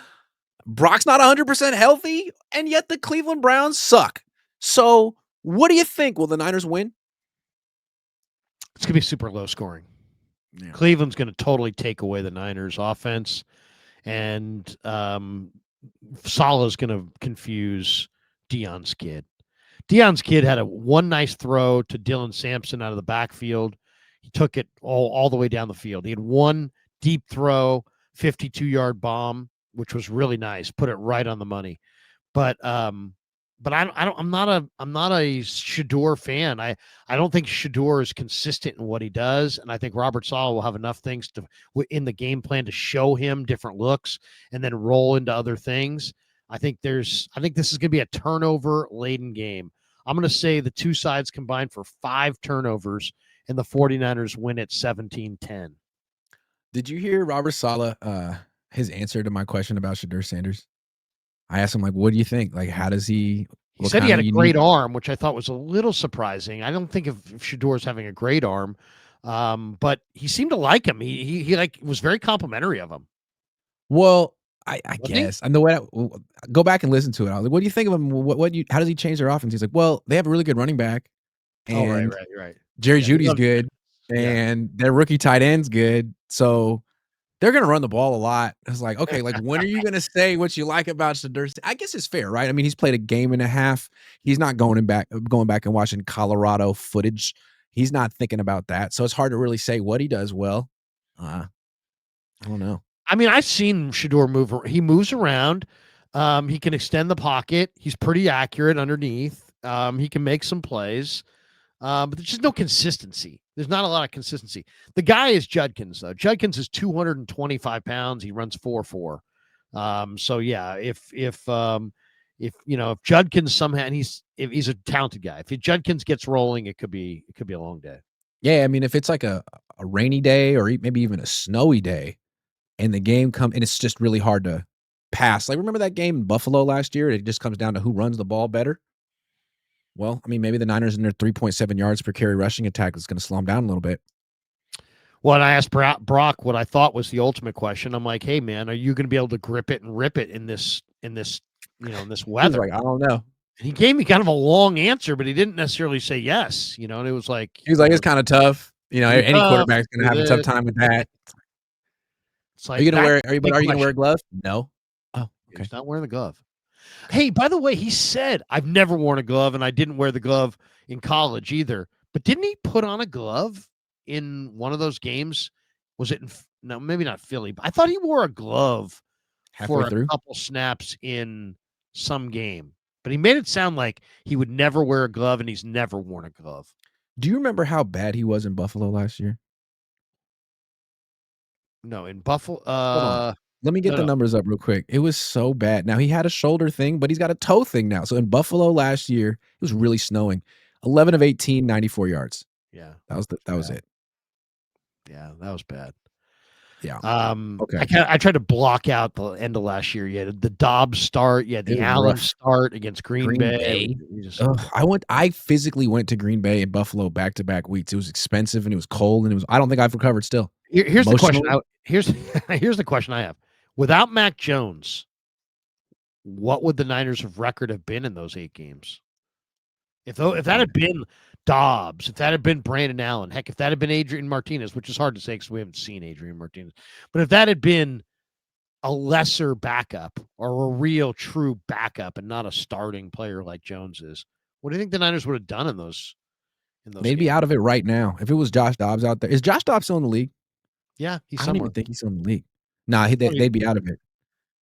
Brock's not 100% healthy, and yet the Cleveland Browns suck. So what do you think? Will the Niners win? It's going to be super low scoring. Yeah. Cleveland's going to totally take away the Niners' offense, and Saleh's going to confuse Deion's kid. Deion's kid had one nice throw to Dylan Sampson out of the backfield. He took it all the way down the field. He had one deep throw, 52-yard bomb, which was really nice. Put it right on the money. But I'm not a Shador fan. I don't think Shador is consistent in what he does, and I think Robert Saleh will have enough things in the game plan to show him different looks and then roll into other things. I think this is going to be a turnover-laden game. I'm going to say the two sides combined for 5 turnovers, and the 49ers win at 17-10. Did you hear Robert Saleh, his answer to my question about Shador Sanders? I asked him, like, what do you think? Like, how does he – He said he had a great arm, which I thought was a little surprising. I don't think of Shador's having a great arm, but he seemed to like him. He like was very complimentary of him. Well, I guess. And the way go back and listen to it. I was like, what do you think of him? How does he change their offense? He's like, well, they have a really good running back. And right. Jerry Judy's good. And their rookie tight end's good. So they're going to run the ball a lot. I was like, okay, like when are you going to say what you like about Shador? I guess it's fair, right? I mean, he's played a game and a half. He's not going back and watching Colorado footage. He's not thinking about that. So it's hard to really say what he does well. I don't know. I mean, I've seen Shador move. He moves around. He can extend the pocket. He's pretty accurate underneath. He can make some plays. But there's just no consistency. There's not a lot of consistency. The guy is Judkins, though. Judkins is 225 pounds. He runs 4.4. So yeah, if Judkins somehow, and he's a talented guy. If Judkins gets rolling, it could be a long day. Yeah, I mean, if it's like a rainy day or maybe even a snowy day, and the game and it's just really hard to pass. Like, remember that game in Buffalo last year? It just comes down to who runs the ball better. Well, I mean, maybe the Niners in their 3.7 yards per carry rushing attack is going to slow them down a little bit. Well, and I asked Brock what I thought was the ultimate question. I'm like, hey, man, are you going to be able to grip it and rip it in this weather? Like, I don't know. He gave me kind of a long answer, but he didn't necessarily say yes. And it was like he was like, it's kind of tough. Any quarterback's going to have a tough time with that. It's like, are you going to wear a glove? No. Oh, okay. He's not wearing the glove. Hey, by the way, he said, I've never worn a glove, and I didn't wear the glove in college either. But didn't he put on a glove in one of those games? Was it no, maybe not Philly, but I thought he wore a glove halfway for through a couple snaps in some game. But he made it sound like he would never wear a glove, and he's never worn a glove. Do you remember how bad he was in Buffalo last year? No, in Buffalo. Let me get the numbers up real quick. It was so bad. Now, he had a shoulder thing, but he's got a toe thing now. So in Buffalo last year, it was really snowing. 11 of 18, 94 yards. Yeah. That was it. Yeah, that was bad. Yeah. Okay. I tried to block out the end of last year. You had the Dobbs start. You had the Allen start against Green Bay. I physically went to Green Bay and Buffalo back-to-back weeks. It was expensive and it was cold and I don't think I've recovered still. Here's the question. Here's the question I have. Without Mac Jones, what would the Niners' record have been in those 8 games? If that had been Dobbs, if that had been Brandon Allen, heck, if that had been Adrian Martinez, which is hard to say because we haven't seen Adrian Martinez, but if that had been a lesser backup or a real true backup and not a starting player like Jones is, what do you think the Niners would have done in those They'd be games? out of it right now. If it was Josh Dobbs out there. Is Josh Dobbs still in the league? Yeah, he's I don't even somewhere. think he's still in the league. Nah, Oh, they'd be out of it.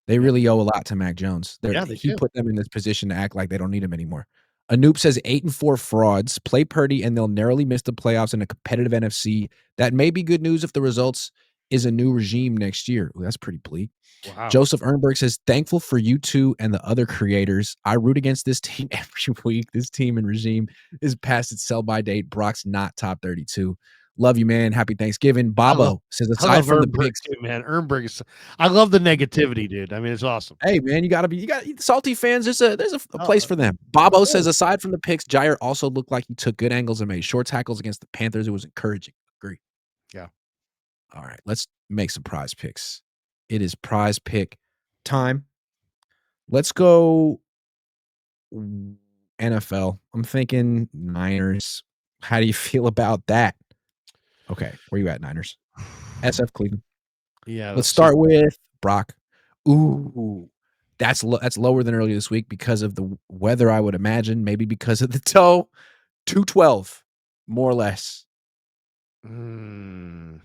They yeah. really owe a lot to Mac Jones. Yeah, they He do. put them in this position to act like they don't need him anymore. Anoop says 8-4 frauds, play Purdy, and they'll narrowly miss the playoffs in a competitive NFC. That may be good news if the results is a new regime next year. Ooh, that's pretty bleak. Wow. Joseph Ernberg says, thankful for you two and the other creators. I root against this team every week. This team and regime is past its sell-by date. Brock's not top 32. Love you, man. Happy Thanksgiving. Bobo says, I aside love from the Ernberg picks, too, man. Ernberg is. I love the negativity, dude. I mean, it's awesome. hey, man, you got salty fans. There's a place for them. Of Bobo says, course. aside from the picks, Ji'Ayir also looked like he took good angles and made short tackles against the Panthers. It was encouraging. Agree. Yeah. All right, let's make some prize picks. It is prize pick time. Let's go NFL. I'm thinking Niners. How do you feel about that? Okay, where you at, Niners? SF Cleveland. Yeah. Let's start with Brock. Ooh, that's lower than earlier this week because of the weather, I would imagine. Maybe because of the toe. 212, more or less. I'm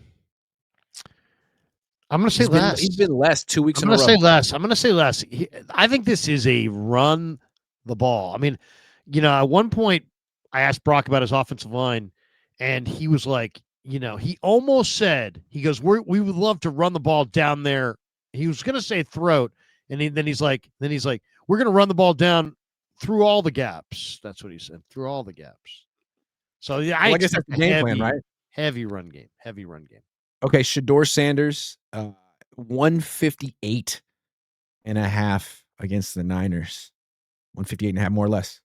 going to say less. He's been less 2 weeks in a row. I'm going to say less. I'm going to say less. I think this is a run the ball. I mean, at one point, I asked Brock about his offensive line, and he was like, he almost said, he goes, we would love to run the ball down there. He was going to say throat, and then he's like, we're going to run the ball down through all the gaps. That's what he said, through all the gaps. So yeah, I guess that's the game plan, right? Heavy run game. Okay, Shador Sanders, 158 and a half against the Niners. 158 and a half, more or less.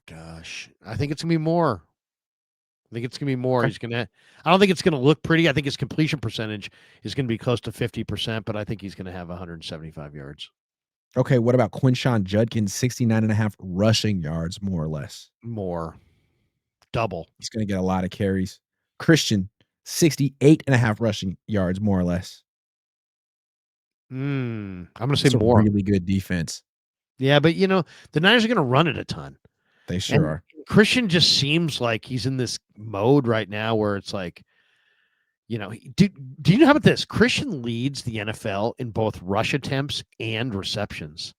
Gosh, I think it's gonna be more. Okay. I don't think it's gonna look pretty. I think his completion percentage is gonna be close to 50%, but I think he's gonna have 175 yards. Okay, what about Quinshawn Judkins, 69 and a half rushing yards, more or less? More. Double. He's going to get a lot of carries. Christian, 68 and a half rushing yards, more or less. I'm going to say more. Really good defense. Yeah, but the Niners are going to run it a ton. They sure are. Christian just seems like he's in this mode right now where it's like, do you know how about this? Christian leads the NFL in both rush attempts and receptions.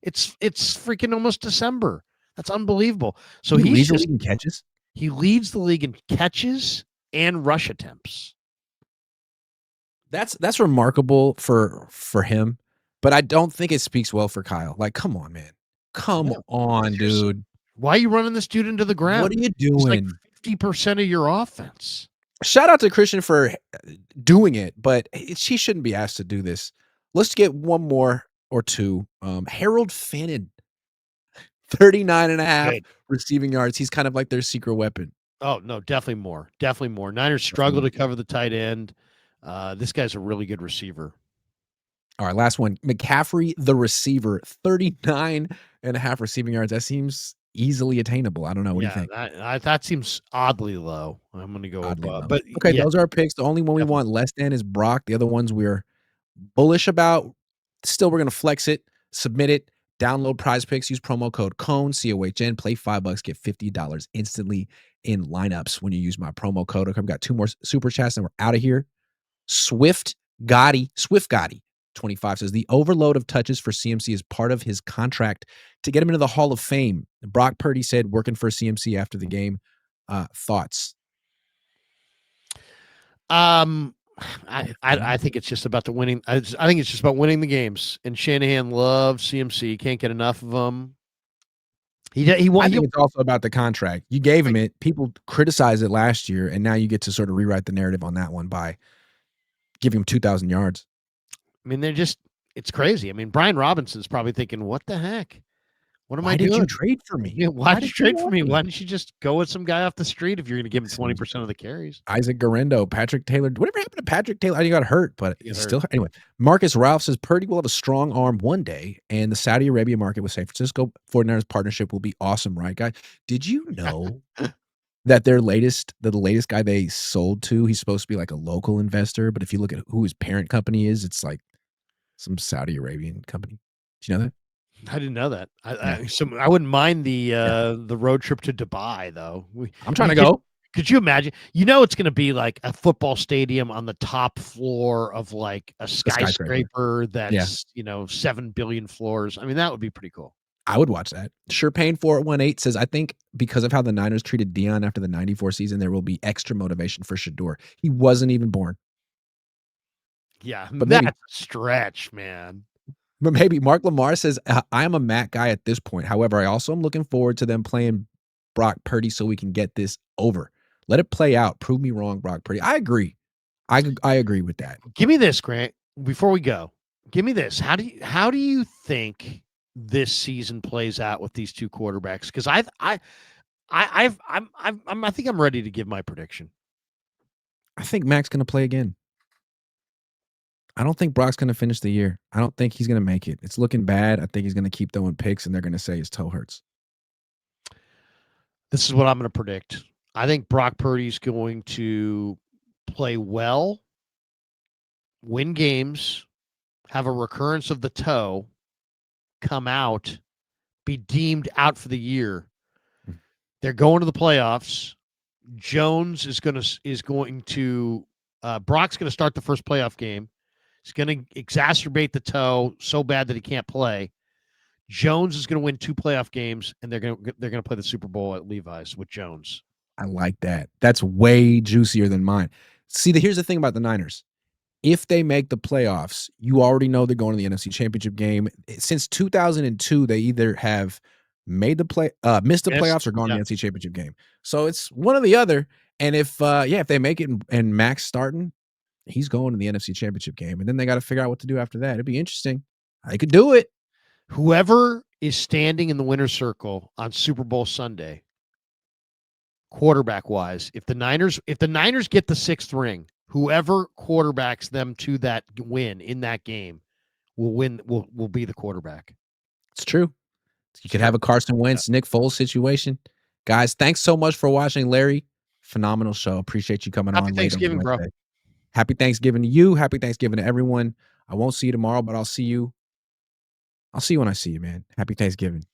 It's freaking almost December. That's unbelievable. So he leads the league in catches? He leads the league in catches and rush attempts. That's remarkable for him, but I don't think it speaks well for Kyle. Like, come on, man. Come on, dude. Why are you running this dude into the ground? What are you doing? He's like 50% of your offense. Shout out to Christian for doing it, but he shouldn't be asked to do this. Let's get one more or two. Harold Fannin, 39 and a half receiving yards. He's kind of like their secret weapon. Oh, no, definitely more. Definitely more. Niners struggle to cover the tight end. This guy's a really good receiver. All right, last one. McCaffrey, the receiver, 39 and a half receiving yards. That seems easily attainable. I don't know. What do you think? That seems oddly low. I'm going to go above. But okay, those are our picks. The only one we want less than is Brock. The other ones we're bullish about. Still, we're going to flex it, submit it, download Prize Picks, use promo code COHN, COHN, play $5, get $50 instantly in lineups when you use my promo code. Okay, we've got two more super chats and we're out of here. Swift Gotti, 25 says the overload of touches for CMC is part of his contract to get him into the Hall of Fame. Brock Purdy said working for CMC after the game. Thoughts? I think it's just about the winning. I think it's just about winning the games. And Shanahan loves CMC. Can't get enough of them. I think it's also about the contract. You gave him it. People criticized it last year, and now you get to sort of rewrite the narrative on that one by giving him 2,000 yards. I mean, it's crazy. I mean, Brian Robinson's probably thinking, what the heck? What am I doing? Why did you trade for me? Yeah, why did you trade for me? Why didn't you just go with some guy off the street if you're going to give him 20% of the carries? Isaac Garendo, Patrick Taylor. Whatever happened to Patrick Taylor? He got hurt, but he's still hurt. Anyway, Marcus Ralph says Purdy will have a strong arm one day, and the Saudi Arabia market with San Francisco 49ers partnership will be awesome, right, guy? Did you know that the latest guy they sold to, he's supposed to be like a local investor, but if you look at who his parent company is, it's like Some Saudi Arabian company. Did you know that? I didn't know that. Yeah. I wouldn't mind the road trip to Dubai though. I'm trying to go. Could you imagine? It's going to be like a football stadium on the top floor of like a skyscraper that's 7 billion floors. I mean, that would be pretty cool. I would watch that. Sure Payne 418 says, I think because of how the Niners treated Dion after the 94 season, there will be extra motivation for Shador. He wasn't even born. Yeah, but that's a stretch, man. But maybe Mark Lamar says, I am a Matt guy at this point. However, I also am looking forward to them playing Brock Purdy so we can get this over. Let it play out. Prove me wrong, Brock Purdy. I agree. I agree with that. Give me this, Grant, before we go. Give me this. How do you think this season plays out with these two quarterbacks? Because I think I'm ready to give my prediction. I think Mac's going to play again. I don't think Brock's going to finish the year. I don't think he's going to make it. It's looking bad. I think he's going to keep throwing picks, and they're going to say his toe hurts. This is what I'm going to predict. I think Brock Purdy's going to play well, win games, have a recurrence of the toe, come out, be deemed out for the year. They're going to the playoffs. Jones is going to Brock's going to start the first playoff game. He's going to exacerbate the toe so bad that he can't play. Jones is going to win 2 playoff games, and they're going to play the Super Bowl at Levi's with Jones. I like that. That's way juicier than mine. See, here's the thing about the Niners. If they make the playoffs, you already know they're going to the NFC Championship game. Since 2002, they either have missed the playoffs or gone to the NFC Championship game. So it's one or the other. And if they make it and Mac's starting, he's going to the NFC Championship game. And then they got to figure out what to do after that. It'd be interesting. I could do it. Whoever is standing in the winner's circle on Super Bowl Sunday, quarterback wise, if the Niners get the 6th ring, whoever quarterbacks them to that win in that game will be the quarterback. It's true. You could have a Carson Wentz, Nick Foles situation. Guys, thanks so much for watching, Larry. Phenomenal show. Appreciate you coming on. Happy Thanksgiving, bro. Happy Thanksgiving to you. Happy Thanksgiving to everyone. I won't see you tomorrow, but I'll see you when I see you, man. Happy Thanksgiving.